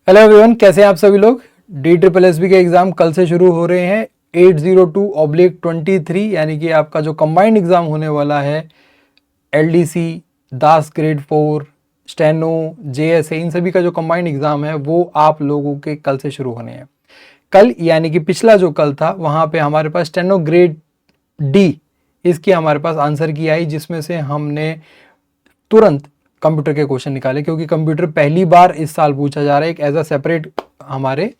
Hello everyone, कैसे हैं आप सभी लोग। DSSB के एग्जाम कल से शुरू हो रहे हैं 802/23, यानी कि आपका जो कंबाइंड एग्जाम होने वाला है LDC, दास ग्रेड 4, स्टेनो, JSA, इन सभी का जो कंबाइंड एग्जाम है वो आप लोगों के कल से शुरू होने हैं। कल यानी कि पिछला जो कल था वहां पे हमारे पास स्टेनो ग्रेड D इसकी हमारे पास आंसर की आई, जिसमें से हमने तुरंत कंप्यूटर के क्वेश्चन निकाले, क्योंकि कंप्यूटर पहली बार इस साल पूछा जा रहा है एक एज अ सेपरेट हमारे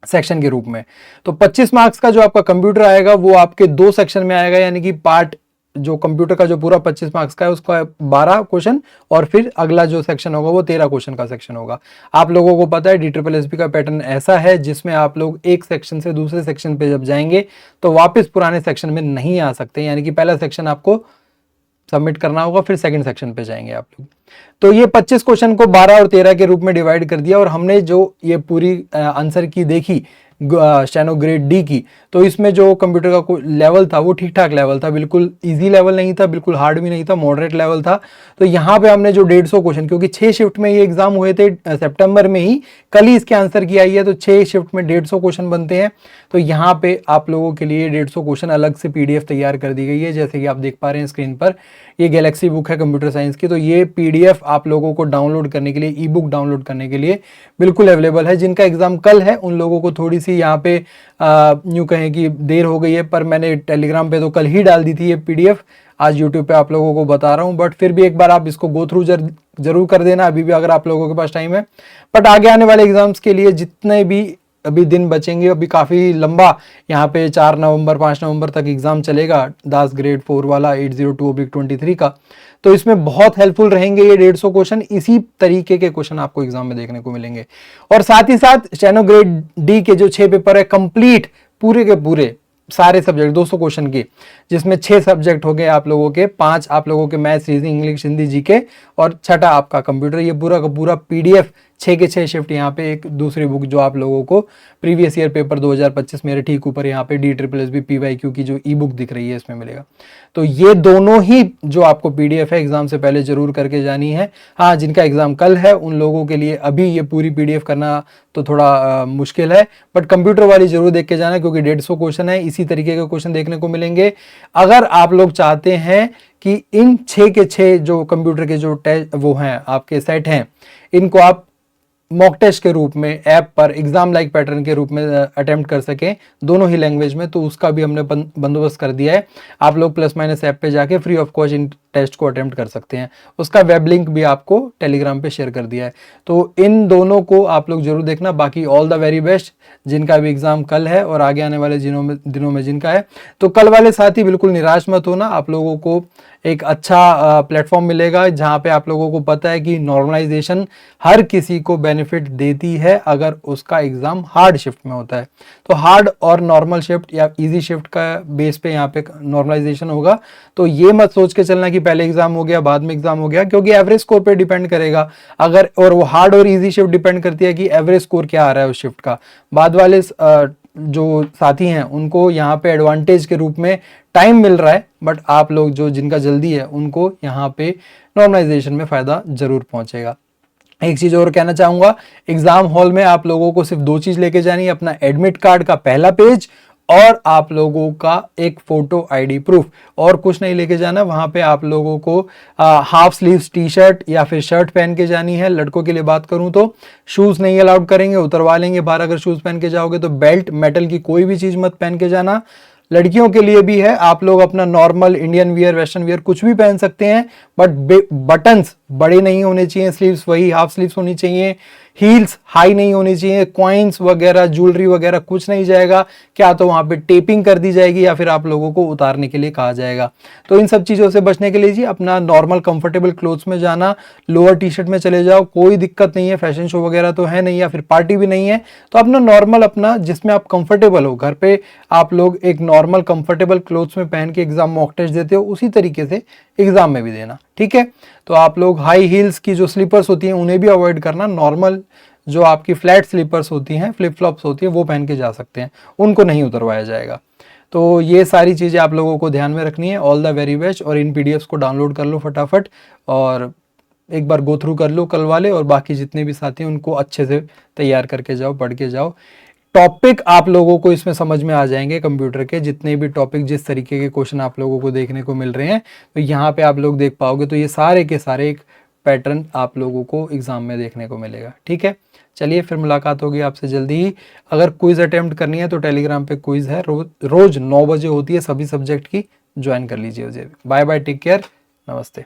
सेक्शन के रूप में। तो 25 मार्क्स का जो आपका कंप्यूटर आएगा वो आपके दो सेक्शन में आएगा, यानी कि पार्ट जो कंप्यूटर का जो पूरा 25 मार्क्स का है उसका 12 क्वेश्चन, और फिर अगला जो सेक्शन होगा वो 13 क्वेश्चन का सेक्शन होगा। आप लोगों को पता है DSSB का पैटर्न ऐसा है जिसमें आप लोग एक सेक्शन से दूसरे सेक्शन पे जब जाएंगे तो वापस पुराने सेक्शन में नहीं आ सकते, यानी कि पहला सेक्शन आपको सबमिट करना होगा, फिर सेकंड सेक्शन पे जाएंगे आप लोग। तो ये 25 क्वेश्चन को 12 और 13 के रूप में डिवाइड कर दिया, और हमने जो ये पूरी आंसर की देखी स्टेनो ग्रेड D की, तो इसमें जो कंप्यूटर का लेवल था वो ठीक ठाक लेवल था, बिल्कुल इजी लेवल नहीं था, बिल्कुल हार्ड भी नहीं था, मॉडरेट लेवल था। तो यहाँ पे हमने जो 150 क्वेश्चन, क्योंकि 6 शिफ्ट में ये एग्जाम हुए थे सितंबर में ही, कल ही इसके आंसर की आई है, तो 6 शिफ्ट में 150 क्वेश्चन बनते हैं। तो यहाँ पे आप लोगों के लिए 150 क्वेश्चन अलग से PDF तैयार कर दी गई है, जैसे कि आप देख पा रहे हैं स्क्रीन पर। ये गैलेक्सी बुक है कंप्यूटर साइंस की, तो ये PDF आप लोगों को डाउनलोड करने के लिए, ई बुक डाउनलोड करने के लिए बिल्कुल अवेलेबल है। जिनका एग्जाम कल है उन लोगों को थोड़ी सी यहाँ पे यूँ कहें कि देर हो गई है, पर मैंने टेलीग्राम पे तो कल ही डाल दी थी ये PDF। आज यूट्यूब पे आप लोगों को बता रहा हूँ, बट फिर भी एक बार आप इसको गो थ्रू जरूर कर देना अभी भी, अगर आप लोगों के पास टाइम है। बट आगे आने वाले एग्जाम्स के लिए जितने भी अभी दिन बचेंगे, अभी काफ़ी लंबा यहाँ पे 4 नवंबर 5 नवंबर तक एग्जाम चलेगा दास ग्रेड 4 वाला 802/23 का। तो इसमें बहुत हेल्पफुल रहेंगे ये 150 क्वेश्चन, इसी तरीके के क्वेश्चन आपको एग्जाम में देखने को मिलेंगे। और साथ ही साथ स्टेनो ग्रेड D के जो 6 पेपर है कंप्लीट, पूरे के पूरे सारे सब्जेक्ट 200 क्वेश्चन की, जिसमें 6 सब्जेक्ट हो गए आप लोगों के, 5 आप लोगों के maths, reasoning, English, Hindi, GK, और 6ठा आपका कंप्यूटर। ये पूरा का पूरा PDF 6 के 6 शिफ्ट यहाँ पे एक दूसरी बुक जो आप लोगों को प्रीवियस ईयर पेपर 2025 मेरे ठीक ऊपर यहाँ पे DSSB PYQ की जो ई बुक दिख रही है इसमें मिलेगा। तो ये दोनों ही जो आपको PDF है एग्जाम से पहले जरूर करके जानी है। हाँ, जिनका एग्जाम कल है उन लोगों के लिए अभी ये पूरी PDF करना तो थोड़ा मुश्किल है, बट कंप्यूटर वाली जरूर देख के जाना, क्योंकि 150 क्वेश्चन है, इसी तरीके के क्वेश्चन देखने को मिलेंगे। अगर आप लोग चाहते हैं कि इन 6 के 6 जो कंप्यूटर के जो टेस्ट वो हैं आपके सेट हैं, इनको आप मॉक टेस्ट के रूप में ऐप पर एग्जाम लाइक पैटर्न के रूप में अटेम्प्ट कर सकें दोनों ही लैंग्वेज में, तो उसका भी हमने बंदोबस्त कर दिया है। आप लोग प्लस माइनस ऐप पे जाके फ्री ऑफ कॉस्ट इन टेस्ट को अटेम्प्ट कर सकते हैं। उसका वेब लिंक भी आपको टेलीग्राम पे शेयर कर दिया है। तो इन दोनों को आप लोग जरूर देखना। बाकी ऑल द वेरी बेस्ट जिनका भी एग्जाम कल है और आगे आने वाले दिनों में जिनका है। तो कल वाले साथी बिल्कुल निराश मत होना, आप लोगों को एक अच्छा प्लेटफॉर्म मिलेगा जहां पे आप लोगों को पता है कि नॉर्मलाइजेशन हर किसी को बेनिफिट देती है अगर उसका एग्जाम हार्ड शिफ्ट में होता है। तो हार्ड और नॉर्मल शिफ्ट या इजी शिफ्ट का बेस पे यहाँ पे नॉर्मलाइजेशन होगा। तो ये मत सोच के चलना कि पहले एग्जाम हो गया बाद में एग्जाम हो गया, क्योंकि एवरेज स्कोर पे डिपेंड करेगा। अगर और वो हार्ड और इजी शिफ्ट डिपेंड करती है कि एवरेज स्कोर क्या आ रहा है उस शिफ्ट का। बाद वाले जो साथी हैं उनको यहाँ पे एडवांटेज के रूप में टाइम मिल रहा है, बट आप लोग जो जिनका जल्दी है उनको यहाँ पे नॉर्मलाइजेशन में फायदा जरूर पहुंचेगा। एक चीज और कहना चाहूंगा, एग्जाम हॉल में आप लोगों को सिर्फ 2 चीज लेके जानी है, अपना एडमिट कार्ड का पहला पेज और आप लोगों का एक फोटो ID प्रूफ, और कुछ नहीं लेके जाना। वहां पे आप लोगों को हाफ स्लीव्स टी-शर्ट या फिर शर्ट पहन के जानी है। लड़कों के लिए बात करूं तो शूज नहीं अलाउड करेंगे, उतरवा लेंगे बाहर अगर शूज पहन के जाओगे तो। बेल्ट, मेटल की कोई भी चीज मत पहन के जाना। लड़कियों के लिए भी है, आप लोग अपना normal Indian wear, western wear कुछ भी पहन सकते हैं, बट बटन्स बड़े नहीं होने चाहिए, स्लीव्स वही हाफ स्लीव्स होनी चाहिए, हील्स हाई नहीं होनी चाहिए, कॉइन्स वगैरह, ज्वेलरी वगैरह कुछ नहीं जाएगा। क्या तो वहां पे टेपिंग कर दी जाएगी या फिर आप लोगों को उतारने के लिए कहा जाएगा। तो इन सब चीजों से बचने के लिए जी अपना नॉर्मल कंफर्टेबल क्लोथ्स में जाना। लोअर टी-शर्ट में चले जाओ, कोई दिक्कत नहीं है, फैशन शो वगैरह तो है नहीं या फिर पार्टी भी नहीं है। तो अपना नॉर्मल, अपना जिसमें आप कंफर्टेबल हो, घर पे आप लोग एक नॉर्मल कंफर्टेबल क्लोथ्स में पहन के एग्जाम मॉक टेस्ट देते हो, उसी तरीके से एग्जाम में भी देना, ठीक है। तो आप लोग हाई हील्स की जो स्लीपर्स होती हैं उन्हें भी अवॉइड करना। नॉर्मल जो आपकी फ्लैट स्लीपर्स होती हैं, फ्लिप फ्लॉप्स होती हैं, वो पहन के जा सकते हैं, उनको नहीं उतरवाया जाएगा। तो ये सारी चीज़ें आप लोगों को ध्यान में रखनी है। ऑल द वेरी बेस्ट, और इन PDFs को डाउनलोड कर लो फटाफट और एक बार गो थ्रू कर लो कल वाले, और बाकी जितने भी साथी हैं उनको अच्छे से तैयार करके जाओ, पढ़ के जाओ। टॉपिक आप लोगों को इसमें समझ में आ जाएंगे कंप्यूटर के, जितने भी टॉपिक जिस तरीके के क्वेश्चन आप लोगों को देखने को मिल रहे हैं तो यहाँ पे आप लोग देख पाओगे। तो ये सारे के सारे एक पैटर्न आप लोगों को एग्जाम में देखने को मिलेगा। ठीक है, चलिए फिर मुलाकात होगी आपसे जल्दी ही। अगर क्विज अटेम्प्ट करनी है तो टेलीग्राम पे क्विज है, रोज 9 बजे होती है, सभी सब्जेक्ट की, ज्वाइन कर लीजिए। बाय बाय, टेक केयर, नमस्ते।